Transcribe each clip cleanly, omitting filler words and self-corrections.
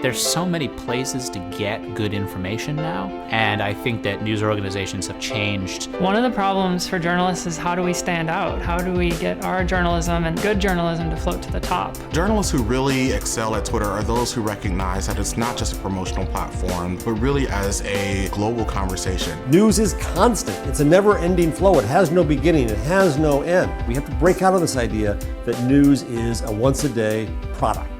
There's so many places to get good information now, and I think that news organizations have changed. One of the problems for journalists is how do we stand out? How do we get our journalism and good journalism to float to the top? Journalists who really excel at Twitter are those who recognize that it's not just a promotional platform, but really as a global conversation. News is constant. It's a never-ending flow. It has no beginning. It has no end. We have to break out of this idea that news is a once-a-day product.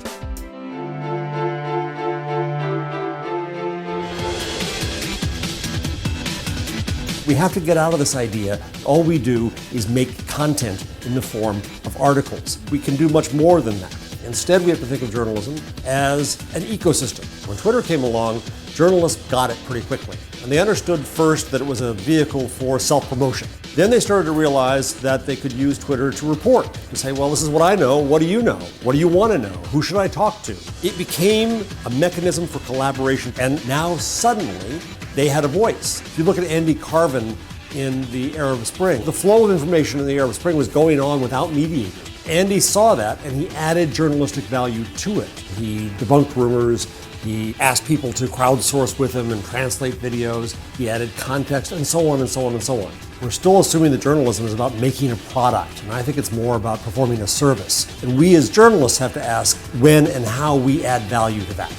We have to get out of this idea all we do is make content in the form of articles. We can do much more than that. Instead, we have to think of journalism as an ecosystem. When Twitter came along, journalists got it pretty quickly. And they understood first that it was a vehicle for self-promotion. Then they started to realize that they could use Twitter to report, to say, well, this is what I know, what do you know? What do you want to know? Who should I talk to? It became a mechanism for collaboration, and now suddenly they had a voice. If you look at Andy Carvin in the Arab Spring, the flow of information in the Arab Spring was going on without mediators. Andy saw that and he added journalistic value to it. He debunked rumors, he asked people to crowdsource with him and translate videos, he added context, and so on and so on and so on. We're still assuming that journalism is about making a product, and I think it's more about performing a service. And we as journalists have to ask when and how we add value to that.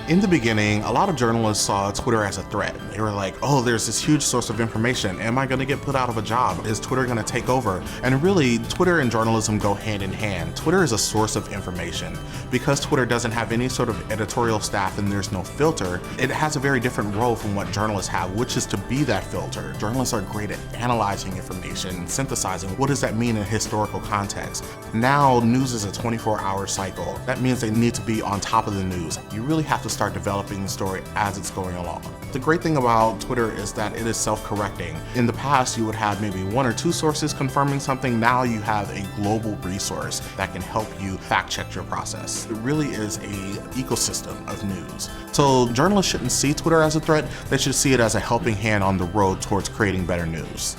In the beginning, a lot of journalists saw Twitter as a threat. They were like, oh, there's this huge source of information. Am I going to get put out of a job? Is Twitter going to take over? And really, Twitter and journalism go hand in hand. Twitter is a source of information. Because Twitter doesn't have any sort of editorial staff and there's no filter, it has a very different role from what journalists have, which is to be that filter. Journalists are great at analyzing information, synthesizing what does that mean in historical context. Now, news is a 24-hour cycle. That means they need to be on top of the news. You really have to start developing the story as it's going along. The great thing about Twitter is that it is self-correcting. In the past, you would have maybe one or two sources confirming something. Now you have a global resource that can help you fact-check your process. It really is an ecosystem of news. So journalists shouldn't see Twitter as a threat. They should see it as a helping hand on the road towards creating better news.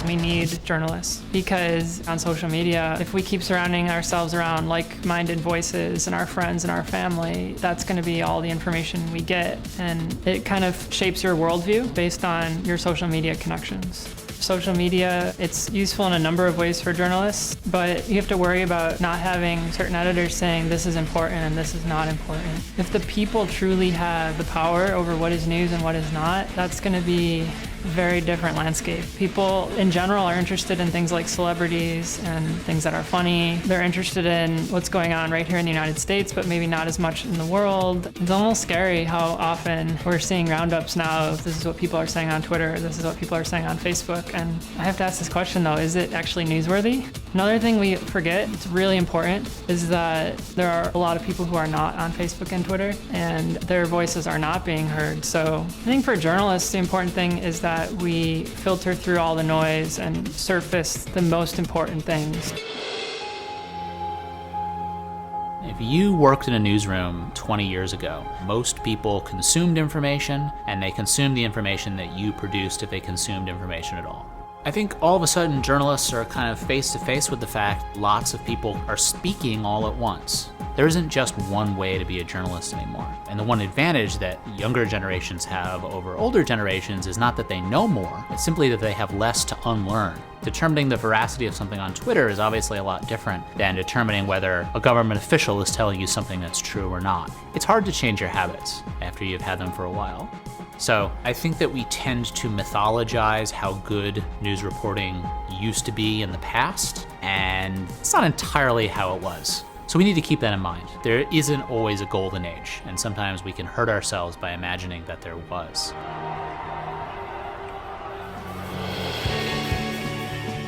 We need journalists because on social media, if we keep surrounding ourselves around like-minded voices and our friends and our family, that's going to be all the information we get. And it kind of shapes your worldview based on your social media connections. Social media, it's useful in a number of ways for journalists, but you have to worry about not having certain editors saying this is important and this is not important. If the people truly have the power over what is news and what is not, that's going to be a very different landscape. People in general are interested in things like celebrities and things that are funny. They're interested in what's going on right here in the United States, but maybe not as much in the world. It's almost scary how often we're seeing roundups now of this is what people are saying on Twitter, this is what people are saying on Facebook. And I have to ask this question though, is it actually newsworthy? Another thing we forget, it's really important, is that there are a lot of people who are not on Facebook and Twitter, and their voices are not being heard. So I think for journalists, the important thing is that we filter through all the noise and surface the most important things. If you worked in a newsroom 20 years ago, most people consumed information, and they consumed the information that you produced if they consumed information at all. I think all of a sudden journalists are kind of face to face with the fact lots of people are speaking all at once. There isn't just one way to be a journalist anymore. And the one advantage that younger generations have over older generations is not that they know more, it's simply that they have less to unlearn. Determining the veracity of something on Twitter is obviously a lot different than determining whether a government official is telling you something that's true or not. It's hard to change your habits after you've had them for a while. So I think that we tend to mythologize how good news reporting used to be in the past, and it's not entirely how it was. So we need to keep that in mind. There isn't always a golden age, and sometimes we can hurt ourselves by imagining that there was.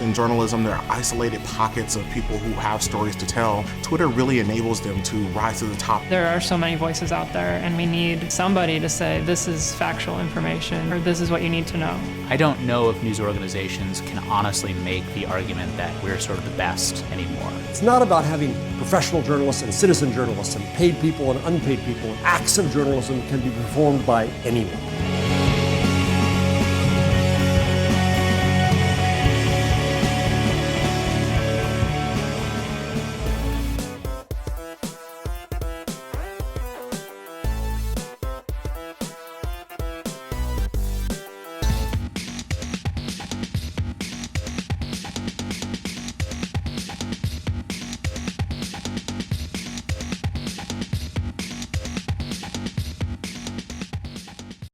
In journalism, there are isolated pockets of people who have stories to tell. Twitter really enables them to rise to the top. There are so many voices out there, and we need somebody to say this is factual information or this is what you need to know. I don't know if news organizations can honestly make the argument that we're sort of the best anymore. It's not about having professional journalists and citizen journalists and paid people and unpaid people. Acts of journalism can be performed by anyone.